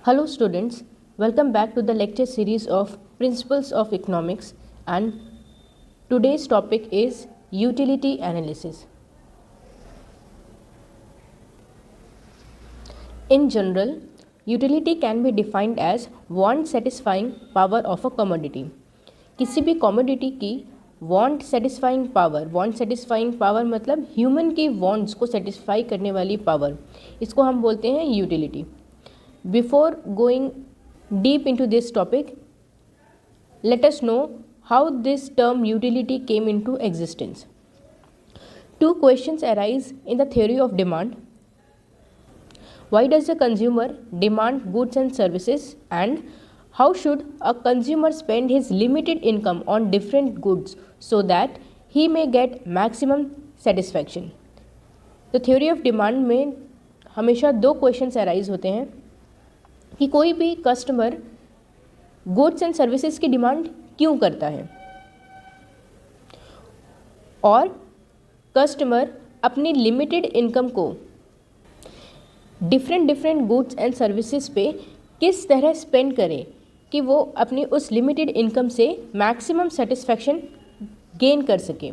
Hello students, welcome back to the lecture series of Principles of Economics, and today's topic is utility analysis. In general, utility can be defined as want satisfying power of a commodity. किसी भी commodity की want satisfying power मतलब human की wants को satisfy करने वाली power, इसको हम बोलते हैं utility. Before going deep into this topic, let us know how this term utility came into existence. Two questions arise in the theory of demand. Why does the consumer demand goods and services, and how should a consumer spend his limited income on different goods so that he may get maximum satisfaction? तो theory of demand में हमेशा दो questions arise होते हैं कि कोई भी customer goods and services की डिमांड क्यों करता है और कस्टमर अपनी लिमिटेड इनकम को डिफरेंट गुड्स एंड सर्विसेज पे किस तरह स्पेंड करे कि वो अपनी उस लिमिटेड इनकम से मैक्सिमम सेटिस्फैक्शन गेन कर सके.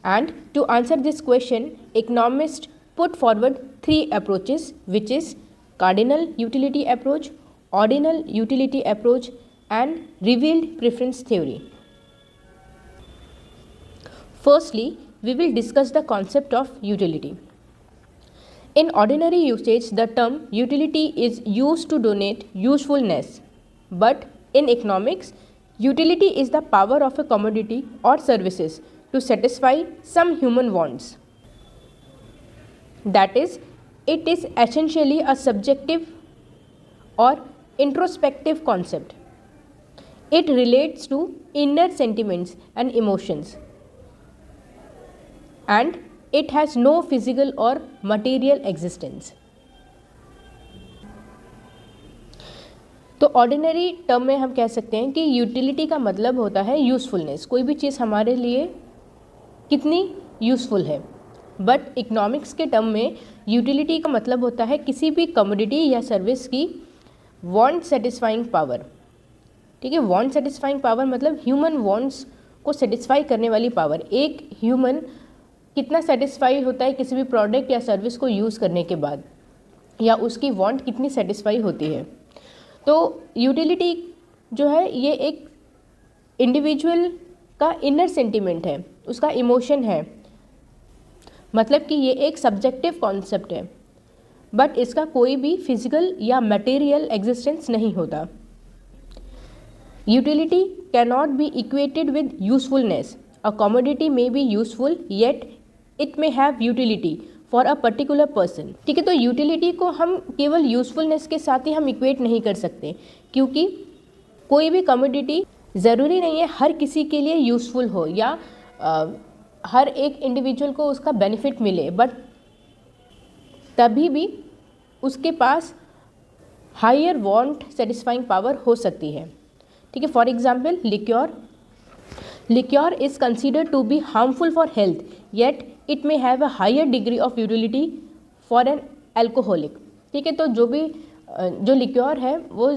And to answer this question, economist put forward 3 approaches, which is cardinal utility approach, ordinal utility approach, and revealed preference theory. Firstly, we will discuss the concept of utility. In ordinary usage, the term utility is used to denote usefulness, but in economics, utility is the power of a commodity or services to satisfy some human wants. That is, it is essentially a subjective or introspective concept. It relates to inner sentiments and emotions, and it has no physical or material existence. तो ordinary term में हम कह सकते हैं कि utility का मतलब होता है यूज़फुलनेस, कोई भी चीज़ हमारे लिए कितनी यूज़फुल है. बट इकोनॉमिक्स के टर्म में यूटिलिटी का मतलब होता है किसी भी कमोडिटी या सर्विस की वांट सेटिस्फाइंग पावर. ठीक है, वांट सेटिस्फाइंग पावर मतलब ह्यूमन वांट्स को सेटिस्फाई करने वाली पावर. एक ह्यूमन कितना सेटिस्फाई होता है किसी भी प्रोडक्ट या सर्विस को यूज़ करने के बाद, या उसकी वांट कितनी सेटिस्फाई होती है. तो यूटिलिटी जो है ये एक इंडिविजुअल का इनर सेंटिमेंट है, उसका इमोशन है, मतलब कि ये एक सब्जेक्टिव कॉन्सेप्ट है, बट इसका कोई भी फिजिकल या मटेरियल एग्जिस्टेंस नहीं होता. Utility can not be equated with usefulness. A commodity may be useful yet it may have utility for a particular person. ठीक है, तो यूटिलिटी को हम केवल यूजफुलनेस के साथ ही हम इक्वेट नहीं कर सकते, क्योंकि कोई भी कमोडिटी ज़रूरी नहीं है हर किसी के लिए यूजफुल हो या हर एक इंडिविजुअल को उसका बेनिफिट मिले, बट तभी भी उसके पास हायर वांट सेटिस्फाइंग पावर हो सकती है. ठीक है, for example liquor is considered to be harmful for health, yet it may have a higher degree of utility for an alcoholic. ठीक है, तो जो लिक्योर है वो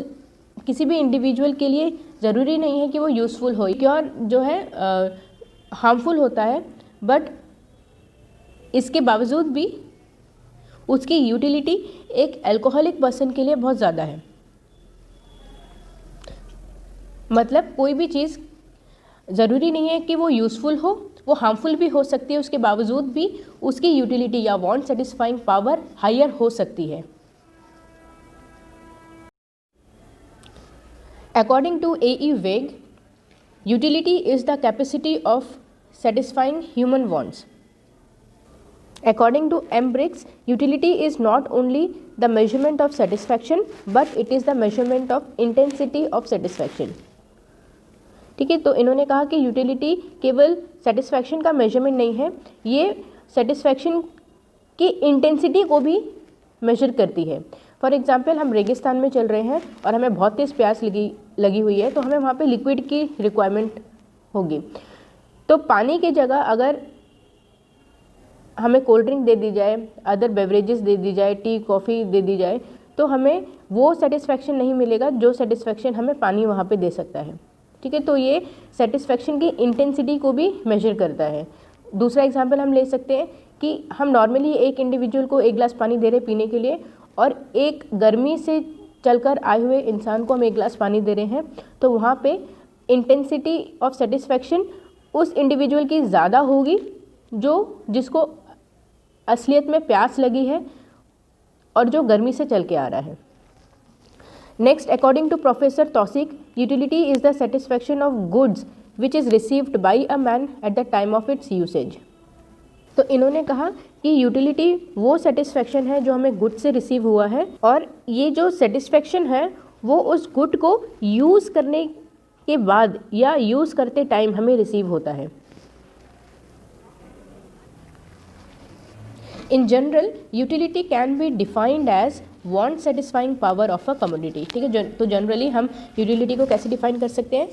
किसी भी इंडिविजुअल के लिए ज़रूरी नहीं है कि वो यूज़फुल हो. लिक्योर जो है हार्मफुल होता है, बट इसके बावजूद भी उसकी यूटिलिटी एक अल्कोहलिक पर्सन के लिए बहुत ज़्यादा है. मतलब कोई भी चीज़ ज़रूरी नहीं है कि वो यूज़फुल हो, वो हार्मफुल भी हो सकती है, उसके बावजूद भी उसकी यूटिलिटी या वांट सेटिस्फाइंग पावर हायर हो सकती है. According to A.E. Waage, utility is the capacity of satisfying human wants. According to M. Briggs, utility is not only the measurement of satisfaction, but it is the measurement of intensity of satisfaction. ठीक है, तो इन्होंने कहा कि utility केवल satisfaction का measurement नहीं है, ये सेटिस्फैक्शन की इंटेंसिटी को भी मेजर करती है. फॉर एग्जांपल, हम रेगिस्तान में चल रहे हैं और हमें बहुत तेज़ प्यास लगी हुई है, तो हमें वहाँ पे लिक्विड की रिक्वायरमेंट होगी. तो पानी की जगह अगर हमें कोल्ड ड्रिंक दे दी जाए, अदर बेवरेजेस दे दी जाए, टी कॉफ़ी दे दी जाए, तो हमें वो सेटिस्फैक्शन नहीं मिलेगा जो सेटिस्फैक्शन हमें पानी वहाँ पे दे सकता है। ठीक है, तो ये सेटिस्फैक्शन की इंटेंसिटी को भी मेजर करता है। दूसरा एग्जांपल हम ले सकते हैं कि हम नॉर्मली एक इंडिविजुअल को 1 ग्लास पानी दे रहे हैं पीने के लिए, और एक गर्मी से चलकर आए हुए इंसान को हम 1 ग्लास पानी दे रहे हैं, तो वहाँ पे इंटेंसिटी ऑफ सेटिस्फैक्शन उस इंडिविजुअल की ज़्यादा होगी जिसको असलियत में प्यास लगी है और जो गर्मी से चल के आ रहा है। Next, according to professor Taussig, utility is the satisfaction of goods which is received by a man at the time of its usage. तो इन्होंने कहा कि यूटिलिटी वो सेटिस्फैक्शन है जो हमें गुड से रिसीव हुआ है, और ये जो सेटिस्फैक्शन है वो उस गुड को यूज़ करने के बाद या यूज़ करते टाइम हमें रिसीव होता है। In general, utility can be defined as want satisfying power of a commodity. ठीक है, तो जनरली हम यूटिलिटी को कैसे डिफाइन कर सकते हैं?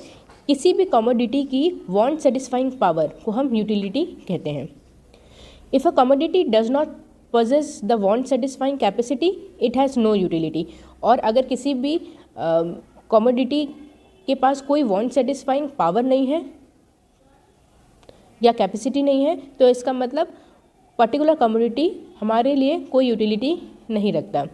किसी भी कमोडिटी की वांट सेटिस्फाइंग पावर को हम यूटिलिटी कहते हैं। If a commodity does not possess the want satisfying capacity, it has no utility। और अगर किसी भी कमोडिटी के पास कोई want satisfying पावर नहीं है या कैपेसिटी नहीं है, तो इसका मतलब पर्टिकुलर कमोडिटी हमारे लिए कोई यूटिलिटी नहीं रखता।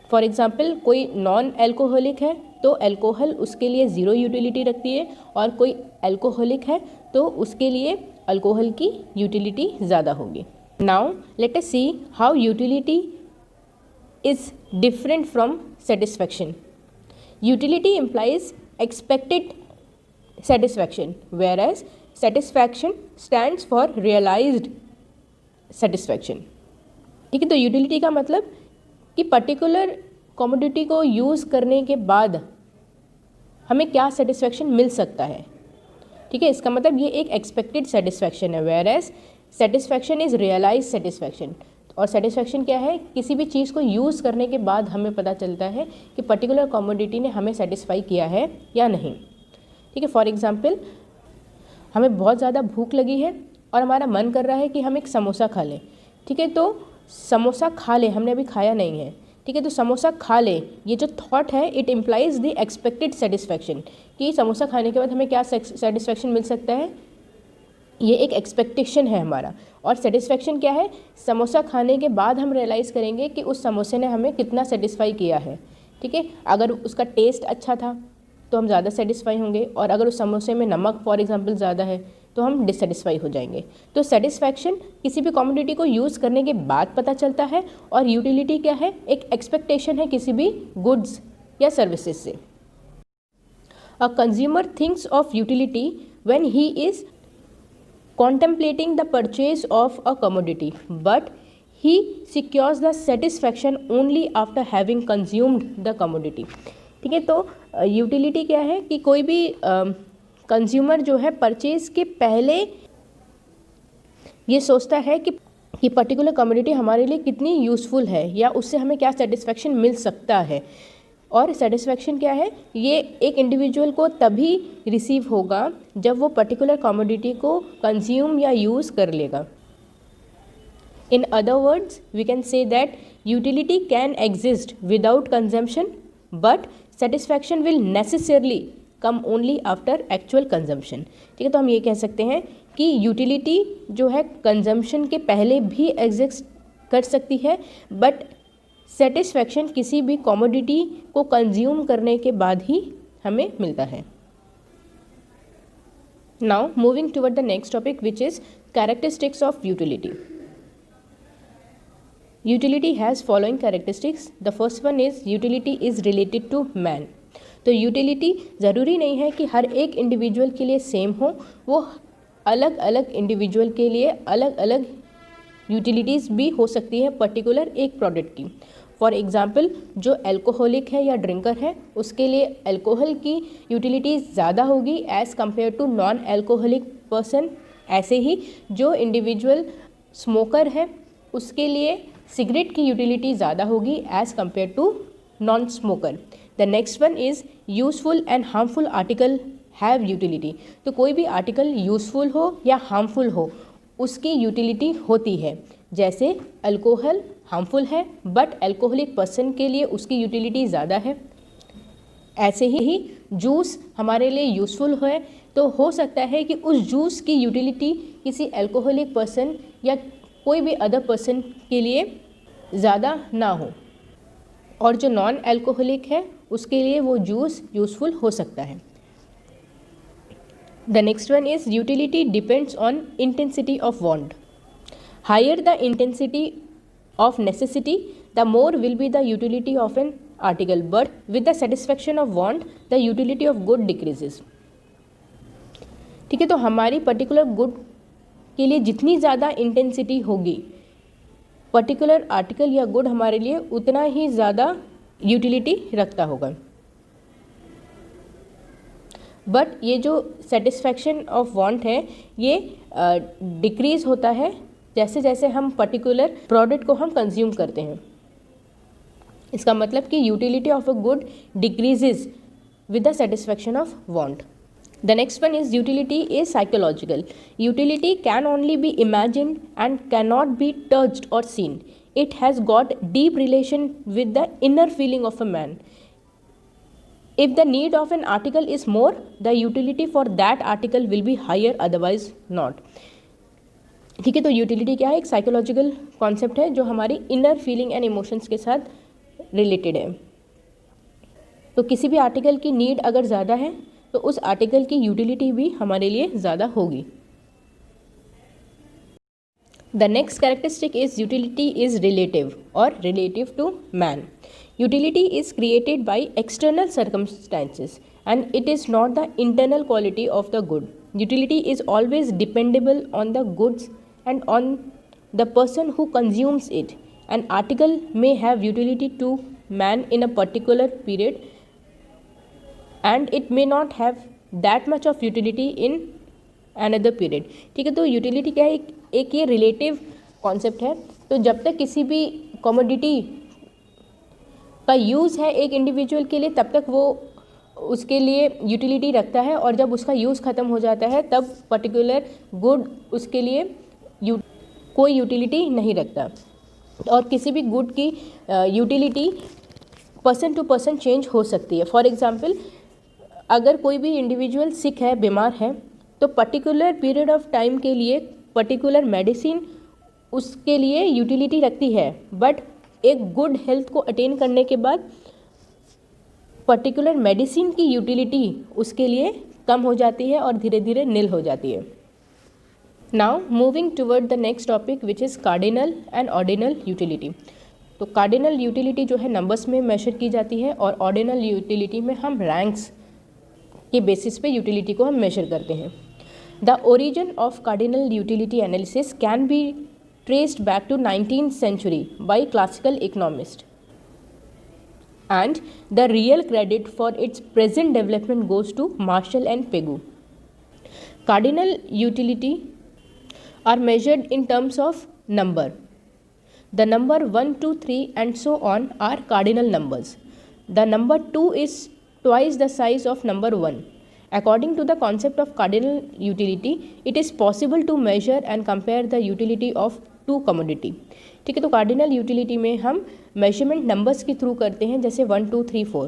फॉर एग्ज़ाम्पल, कोई नॉन एल्कोहलिक है तो अल्कोहल उसके लिए ज़ीरो यूटिलिटी रखती है, और कोई अल्कोहलिक है तो उसके लिए अल्कोहल की यूटिलिटी ज़्यादा होगी। Now let us see how utility is different from satisfaction. Utility implies expected satisfaction, whereas satisfaction stands for realized satisfaction। ठीक है, तो यूटिलिटी का मतलब कि पर्टिकुलर कमोडिटी को यूज़ करने के बाद हमें क्या सेटिस्फैक्शन मिल सकता है। ठीक है, इसका मतलब ये एक एक्सपेक्टेड सेटिस्फैक्शन है, whereas satisfaction is realise satisfaction. और सेटिस्फैक्शन क्या है? किसी भी चीज़ को यूज़ करने के बाद हमें पता चलता है कि पर्टिकुलर कमोडिटी ने हमें सेटिस्फाई किया है या नहीं। ठीक है, फॉर एग्ज़ाम्पल, हमें बहुत ज़्यादा भूख लगी है और हमारा मन कर रहा है कि हम एक समोसा खा लें। ठीक है, तो समोसा खा लें, हमने अभी खाया नहीं है। ठीक है, तो समोसा खा लें, ये जो थॉट है it implies the expected satisfaction, कि समोसा खाने के बाद हमें क्या सेटिस्फैक्शन मिल सकता है, ये एक एक्सपेक्टेशन है हमारा। और सेटिस्फैक्शन क्या है? समोसा खाने के बाद हम रियलाइज़ करेंगे कि उस समोसे ने हमें कितना सेटिस्फाई किया है। ठीक है, अगर उसका टेस्ट अच्छा था तो हम ज़्यादा सेटिस्फाई होंगे, और अगर उस समोसे में नमक फॉर एग्जांपल ज़्यादा है तो हम डिससेटिस्फाई हो जाएंगे। तो सेटिस्फैक्शन किसी भी कमोडिटी को यूज़ करने के बाद पता चलता है, और यूटिलिटी क्या है? एक एक्सपेक्टेशन है किसी भी गुड्स या सर्विसेज से। A consumer thinks of utility when he is contemplating the purchase of a commodity, but he secures the satisfaction only after having consumed the commodity। ठीक है, तो यूटिलिटी क्या है कि कोई भी कंज्यूमर जो है परचेज के पहले ये सोचता है कि पर्टिकुलर कमोडिटी हमारे लिए कितनी यूज़फुल है या उससे हमें क्या सेटिस्फैक्शन मिल सकता है। और सेटिस्फैक्शन क्या है? ये एक इंडिविजुअल को तभी रिसीव होगा जब वो पर्टिकुलर कमोडिटी को कंज्यूम या यूज़ कर लेगा। In other words we can say that utility can exist without consumption, but satisfaction will necessarily come only after actual consumption. ठीक है, तो हम ये कह सकते हैं कि यूटिलिटी जो है कंजम्पशन के पहले भी एग्जिस्ट कर सकती है, बट सेटिस्फैक्शन किसी भी कमोडिटी को कंज्यूम करने के बाद ही हमें मिलता है। Now moving toward the next topic which is characteristics of utility. Utility has following characteristics. The first one is utility is related to man. तो यूटिलिटी ज़रूरी नहीं है कि हर एक इंडिविजुअल के लिए सेम हो, वो अलग अलग इंडिविजुअल के लिए अलग अलग यूटिलिटीज़ भी हो सकती है पर्टिकुलर एक प्रोडक्ट की। फॉर एग्ज़ाम्पल, जो एल्कोहलिक है या ड्रिंकर है उसके लिए अल्कोहल की यूटिलिटी ज़्यादा होगी as compare to non alcoholic person. ऐसे ही जो इंडिविजुअल स्मोकर है उसके लिए सिगरेट की यूटिलिटी ज़्यादा होगी as compare to non smoker. The next one is useful and harmful article have utility. तो कोई भी आर्टिकल यूज़फुल हो या हार्मफुल हो उसकी यूटिलिटी होती है। जैसे अल्कोहल हार्मफुल है, बट अल्कोहलिक पर्सन के लिए उसकी यूटिलिटी ज़्यादा है। ऐसे ही जूस हमारे लिए यूज़फुल है, तो हो सकता है कि उस जूस की यूटिलिटी किसी अल्कोहलिक पर्सन या कोई भी अदर पर्सन के लिए ज़्यादा ना हो, और जो नॉन अल्कोहलिक है उसके लिए वो जूस यूज़फुल हो सकता है। The next one is utility depends on intensity of want. Higher the intensity of necessity, the more will be the utility of an article, but with the satisfaction of want, the utility of good decreases। ठीक है, तो हमारी particular good के लिए जितनी ज़्यादा intensity होगी, particular article या गुड हमारे लिए उतना ही ज़्यादा यूटिलिटी रखता होगा। बट ये जो सेटिस्फैक्शन ऑफ वांट है ये डिक्रीज़ होता है जैसे जैसे हम पर्टिकुलर प्रोडक्ट को हम कंज्यूम करते हैं। इसका मतलब कि utility of a good decreases with the satisfaction of want. The next one is utility is psychological. Utility can only be imagined and can not be touched or seen. It has got deep relation with the inner feeling of a man. If the need of an article is more, the utility for that article will be higher, otherwise not। ठीक है, तो utility क्या है? एक psychological concept है जो हमारी inner feeling and emotions के साथ रिलेटेड है। तो किसी भी आर्टिकल की नीड अगर ज़्यादा है तो उस आर्टिकल की यूटिलिटी भी हमारे लिए ज़्यादा होगी। The next characteristic is utility is relative और relative to man. Utility is created by external circumstances and it is not the internal quality of the good. Utility is always dependable on the goods and on the person who consumes it. An article may have utility to man in a particular period and it may not have that much of utility in another period। ठीक है, तो utility क्या है? एक ये relative concept है। तो जब तक किसी भी कमोडिटी का यूज़ है एक इंडिविजुअल के लिए तब तक वो उसके लिए यूटिलिटी रखता है, और जब उसका यूज़ ख़त्म हो जाता है तब पर्टिकुलर गुड उसके लिए कोई यूटिलिटी नहीं रखता। और किसी भी गुड की utility person to person change हो सकती है। फॉर एग्ज़ाम्पल, अगर कोई भी इंडिविजुअल सिक है, बीमार है, तो पर्टिकुलर पीरियड ऑफ टाइम के लिए पर्टिकुलर मेडिसिन उसके लिए यूटिलिटी रखती है, बट एक गुड हेल्थ को अटेन करने के बाद पर्टिकुलर मेडिसिन की यूटिलिटी उसके लिए कम हो जाती है और धीरे धीरे नील हो जाती है। Now moving toward the next topic which is cardinal and ordinal utility. तो कार्डिनल यूटिलिटी जो है नंबर्स में मेजर की जाती है, और ऑर्डिनल यूटिलिटी में हम रैंक्स के बेसिस पे यूटिलिटी को हम मेजर करते हैं। The origin of cardinal utility analysis can be traced back to 19th century by classical economists, and the real credit for its present development goes to Marshall and Pegu. Cardinal utility are measured in terms of number. The number 1, 2, 3 and so on are cardinal numbers. The number 2 is twice the size of number 1. According to the concept of cardinal utility, it is possible to measure and compare the utility of two commodity. ठीक है, तो cardinal utility में हम measurement numbers के through करते हैं, जैसे 1, 2, 3, 4,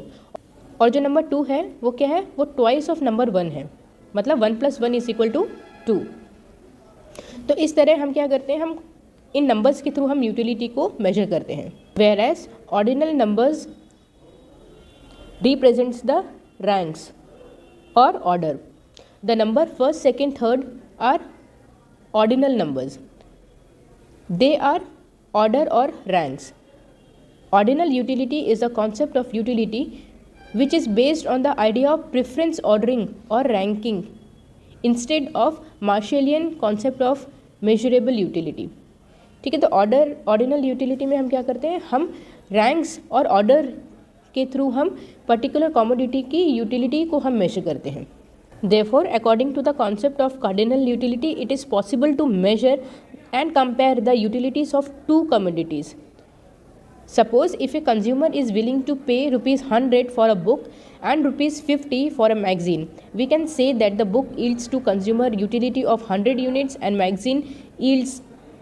और जो नंबर 2 है वो क्या है? वो ट्वाइस ऑफ नंबर 1 है, मतलब 1 + 1 = 2। तो इस तरह हम क्या करते हैं? हम इन नंबर्स के थ्रू हम यूटिलिटी को मेजर करते हैं। Whereas ordinal numbers represents the ranks और order. The number 1st, 2nd, 3rd are ordinal numbers. They are order or ranks. Ordinal utility is a concept of utility which is based on the idea of preference ordering or ranking instead of Marshallian concept of measurable utility। ठीक है, तो ordinal utility में हम क्या करते हैं? हम ranks और ऑर्डर के थ्रू हम पर्टिकुलर कमोडिटी की यूटिलिटी को हम मेजर करते हैं। Therefore, according to the concept of cardinal utility, it is possible to measure and compare the utilities of two commodities. Suppose if a consumer is willing to pay ₹100 for a book and ₹50 for a magazine, we can say that the book yields to consumer utility of 100 units and magazine yields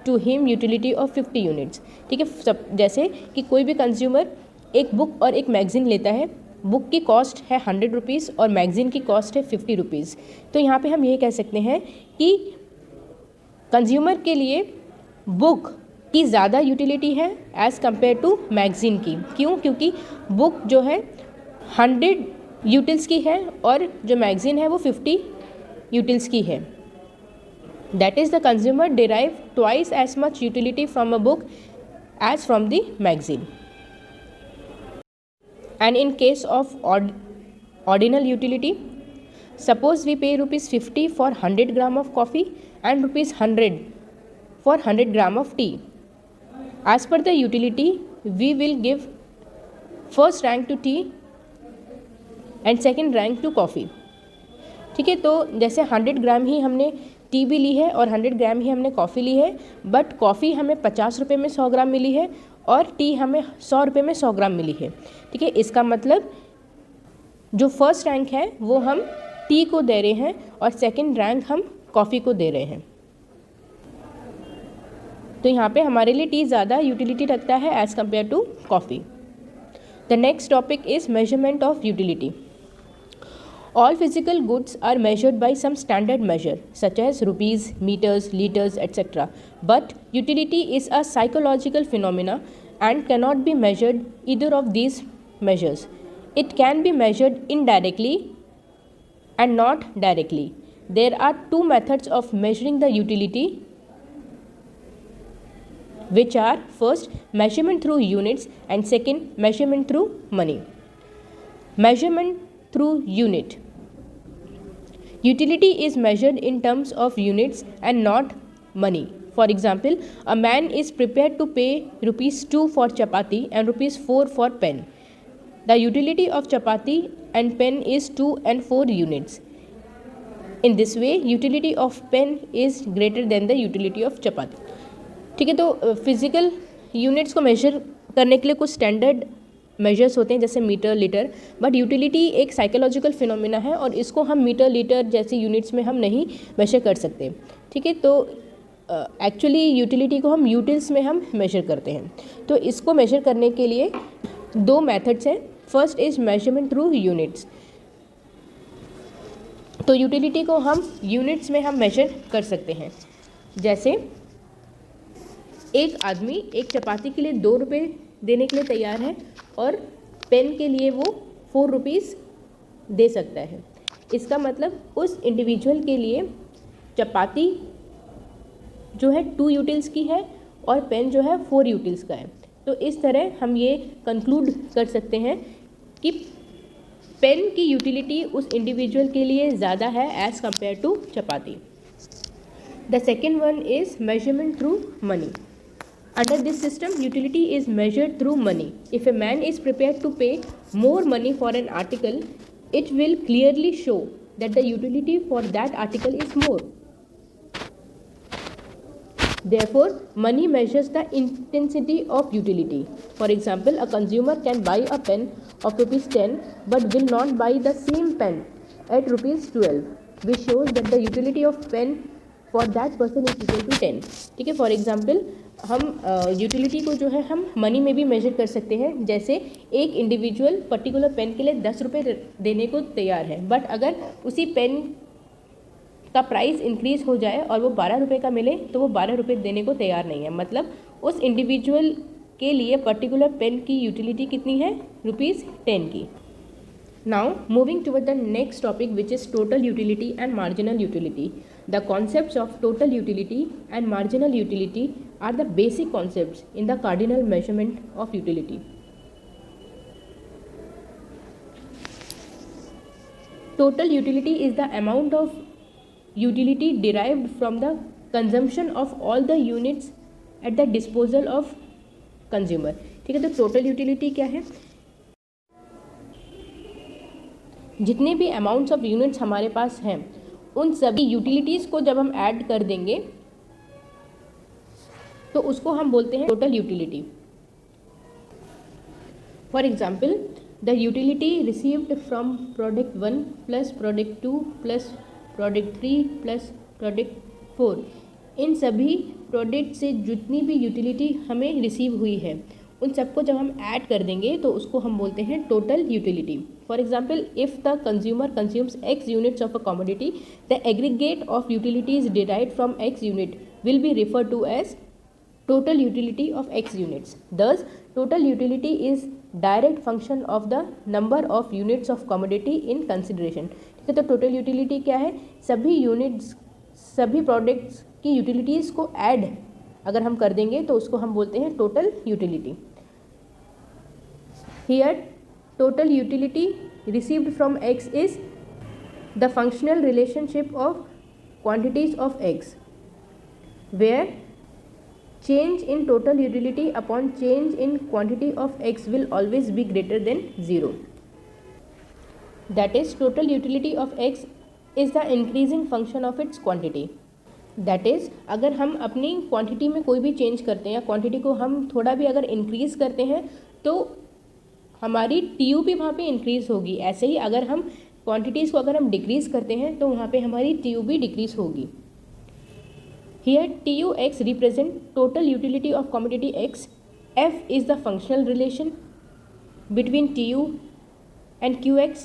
to him utility of 50 units. ठीक है, सब जैसे कि कोई भी consumer एक book और एक मैगज़ीन लेता है, बुक की कॉस्ट है 100 रुपीज़ और मैगज़ीन की कॉस्ट है 50 रुपीज़। तो यहाँ पे हम ये कह सकते हैं कि कंज्यूमर के लिए बुक की ज़्यादा यूटिलिटी है एज़ कम्पेयर टू मैगज़ीन की। क्यों? क्योंकि बुक जो है 100 यूटिल्स की है और जो मैगज़ीन है वो 50 यूटिल्स की है। That is the consumer derive twice as much utility from a book as from the magazine. And in case of ordinal utility, suppose we pay ₹50 for 100 gram of coffee and ₹100 for 100 gram of tea. As per the utility, we will give first rank to tea and second rank to coffee. ठीक है, तो जैसे 100 ग्राम ही हमने T भी ली है और 100 ग्राम ही हमने coffee ली है, बट कॉफ़ी हमें 50 रुपये में 100 ग्राम मिली है और टी हमें 100 रुपये में 100 ग्राम मिली है। ठीक है, इसका मतलब जो फर्स्ट रैंक है वो हम टी को दे रहे हैं और सेकंड रैंक हम कॉफ़ी को दे रहे हैं। तो यहाँ पे हमारे लिए टी ज़्यादा यूटिलिटी रखता है as compare to coffee. The next topic is measurement of utility. All physical goods are measured by some standard measure such as rupees, meters, liters, etc. But utility is a psychological phenomena and cannot be measured either of these measures. It can be measured indirectly and not directly. There are two methods of measuring the utility, which are first measurement through units and second measurement through money. Measurement through unit. Utility is measured in terms of units and not money. For example, a man is prepared to pay ₹2 for chapati and ₹4 for pen. The utility of chapati and pen is 2 and 4 units. In this way, utility of pen is greater than the utility of chapati. ठीक है, तो physical units को major करने के लिए कुछ standard measures होते हैं जैसे मीटर, लीटर, बट यूटिलिटी एक साइकोलॉजिकल फिनोमिना है और इसको हम मीटर, लीटर जैसी यूनिट्स में हम नहीं मेजर कर सकते। ठीक है, तो एक्चुअली यूटिलिटी को हम यूटिल्स में हम मेजर करते हैं। तो इसको मेजर करने के लिए दो मेथड्स हैं। First is measurement through units. तो यूटिलिटी को हम यूनिट्स में हम मेजर कर सकते हैं। जैसे एक आदमी एक चपाती के लिए 2 रुपये देने के लिए तैयार है और पेन के लिए वो 4 रुपीज़ दे सकता है। इसका मतलब उस इंडिविजुअल के लिए चपाती जो है 2 यूटिल्स की है और पेन जो है 4 यूटिल्स का है। तो इस तरह हम ये कंक्लूड कर सकते हैं कि पेन की यूटिलिटी उस इंडिविजुअल के लिए ज़्यादा है as compare to chapati. The second one is measurement through money. Under this system, utility is measured through money. If a man is prepared to pay more money for an article, it will clearly show that the utility for that article is more. Therefore, money measures the intensity of utility. For example, a consumer can buy a pen of ₹10 but will not buy the same pen at ₹12, which shows that the utility of pen for that person is equal to 10. ठीक है, for example हम utility को जो है हम money में भी major कर सकते हैं। जैसे एक इंडिविजुअल पर्टिकुलर पेन के लिए 10 रुपये देने को तैयार है, बट अगर उसी पेन का प्राइस इंक्रीज़ हो जाए और वो 12 रुपये का मिले तो वो 12 रुपये देने को तैयार नहीं है। मतलब उस इंडिविजुअल के लिए पर्टिकुलर पेन की यूटिलिटी कितनी है? ₹10 की। Now moving toward the next topic, which is total utility and marginal utility. The concepts of total utility and marginal utility are the basic concepts in the cardinal measurement of utility. Total utility is the amount of utility derived from the consumption of all the units at the disposal of consumer. ठीक है, तो total utility क्या है? जितने भी amounts of units हमारे पास हैं उन सभी यूटिलिटीज़ को जब हम ऐड कर देंगे तो उसको हम बोलते हैं total utility. For example, the utility received from product 1 plus product 2 plus product 3 plus product 4 इन सभी प्रोडक्ट से जितनी भी यूटिलिटी हमें रिसीव हुई है उन सबको जब हम ऐड कर देंगे तो उसको हम बोलते हैं total utility. For example, if the consumer consumes x units of a commodity, the aggregate of utilities derived from x unit will be referred to as total utility of x units. Thus, total utility is direct function of the number of units of commodity in consideration. ठीक है, तो total utility क्या है? सभी units, सभी products की utilities को add अगर हम कर देंगे तो उसको हम बोलते हैं total utility. Here total utility received from x is the functional relationship of quantities of x, where change in total utility upon change in quantity of x will always be greater than 0. That is, total utility of x is the increasing function of its quantity. That is, अगर हम अपनी quantity में कोई भी change करते हैं या quantity को हम थोड़ा भी अगर इंक्रीज़ करते हैं तो हमारी टीयू भी वहाँ पे इंक्रीज़ होगी. ऐसे ही अगर हम क्वांटिटीज़ को अगर हम डिक्रीज़ करते हैं तो वहाँ पे हमारी टीयू भी डिक्रीज़ होगी. Here TUX represent total utility of commodity X. F is the functional relation between TU and QX,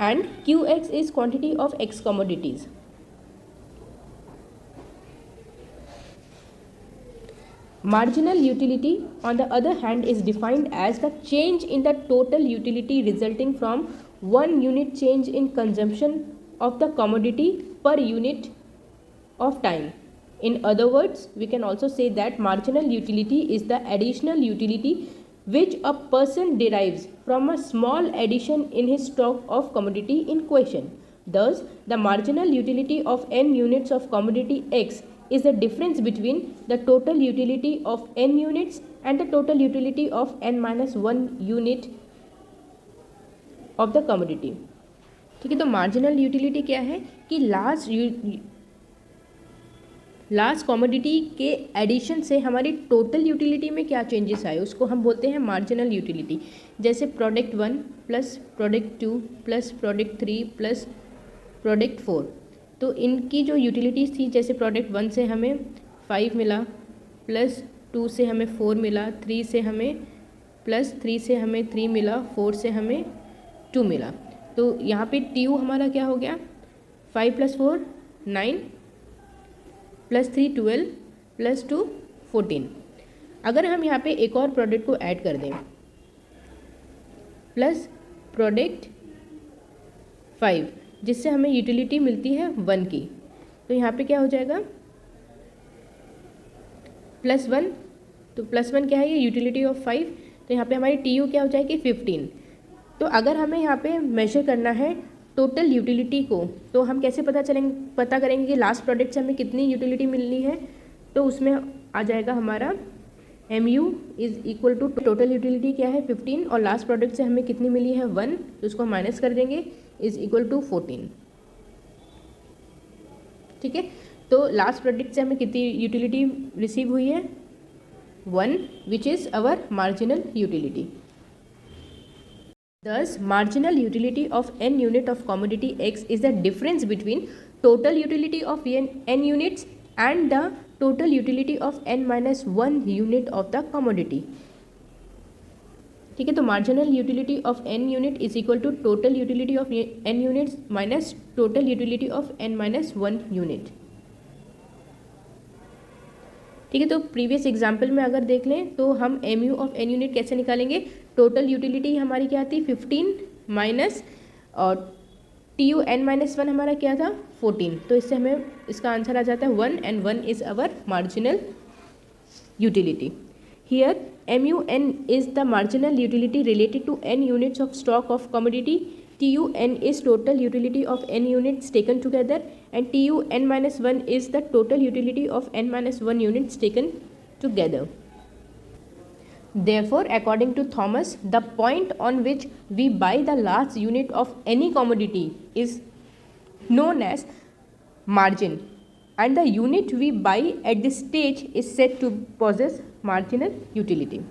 and QX is quantity of X commodities. Marginal utility, on the other hand, is defined as the change in the total utility resulting from one unit change in consumption of the commodity per unit of time. In other words, we can also say that marginal utility is the additional utility which a person derives from a small addition in his stock of commodity in question. Thus, the marginal utility of n units of commodity X is the difference between the total utility of n units and the total utility of n minus 1 unit of the commodity. ठीक है, तो marginal utility क्या है कि last commodity के addition से हमारी total utility में क्या चेंजेस आए उसको हम बोलते हैं मार्जिनल यूटिलिटी. जैसे product 1 plus product 2 plus product 3 plus product 4, तो इनकी जो यूटिलिटीज़ थी, जैसे प्रोडक्ट 1 से हमें 5 मिला, प्लस 2 से हमें 4 मिला, 3 से हमें प्लस 3 से हमें 3 मिला, 4 से हमें 2 मिला. तो यहाँ पे टीयू हमारा क्या हो गया, 5 प्लस 4 9 प्लस 3 12 प्लस 2 14. अगर हम यहाँ पे एक और प्रोडक्ट को ऐड कर दें प्लस प्रोडक्ट 5, जिससे हमें यूटिलिटी मिलती है 1 की, तो यहाँ पे क्या हो जाएगा प्लस 1. तो प्लस 1 क्या है, ये यूटिलिटी ऑफ 5. तो यहाँ पे हमारी टीयू क्या हो जाएगी 15. तो अगर हमें यहाँ पे मेजर करना है टोटल यूटिलिटी को, तो हम कैसे पता करेंगे कि लास्ट प्रोडक्ट से हमें कितनी यूटिलिटी मिलनी है. तो उसमें आ जाएगा हमारा MU is equal to total utility क्या है 15 और लास्ट प्रोडक्ट से हमें कितनी मिली है 1, तो उसको माइनस कर देंगे, इज़ इक्वल टू 14. ठीक है, तो लास्ट प्रोडक्ट से हमें कितनी यूटिलिटी रिसीव हुई है 1, which is our marginal utility. Thus, marginal utility of n unit of commodity X is the difference between total utility of n units and the total utility of n minus 1 unit of the commodity. ठीक है, तो marginal utility of n unit is equal to total utility of n units minus total utility of n minus 1 unit. ठीक है, तो previous example में अगर देख लें तो हम MU ऑफ n यूनिट कैसे निकालेंगे. टोटल यूटिलिटी हमारी क्या थी 15 माइनस और TU n माइनस 1 हमारा क्या था 14. तो इससे हमें इसका आंसर आ जाता है 1 and 1 is our marginal utility. Here MUN is the marginal utility related to n units of stock of commodity. TUN is total utility of n units taken together, and TUN minus 1 is the total utility of n minus 1 units taken together. Therefore, according to Thomas, the point on which we buy the last unit of any commodity is known as margin, and the unit we buy at this stage is said to possess marginal utility.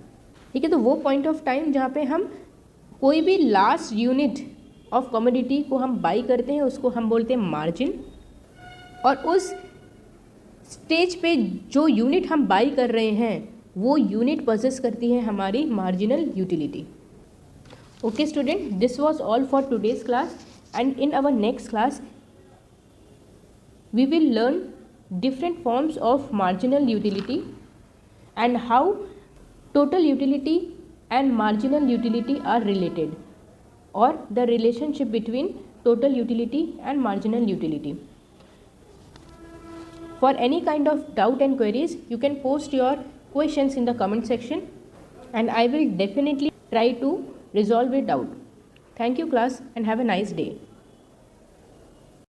ठीक है, तो वो point of time जहाँ पे हम कोई भी last unit of commodity को हम बाई करते हैं उसको हम बोलते हैं मार्जिन, और उस स्टेज पे जो यूनिट हम बाई कर रहे हैं वो यूनिट पजेस करती है हमारी marginal utility. Okay student, this was all for today's class, and in our next class we will learn different forms of marginal utility and how total utility and marginal utility are related, or the relationship between total utility and marginal utility. For any kind of doubt and queries, you can post your questions in the comment section and I will definitely try to resolve it out. Thank you class and have a nice day.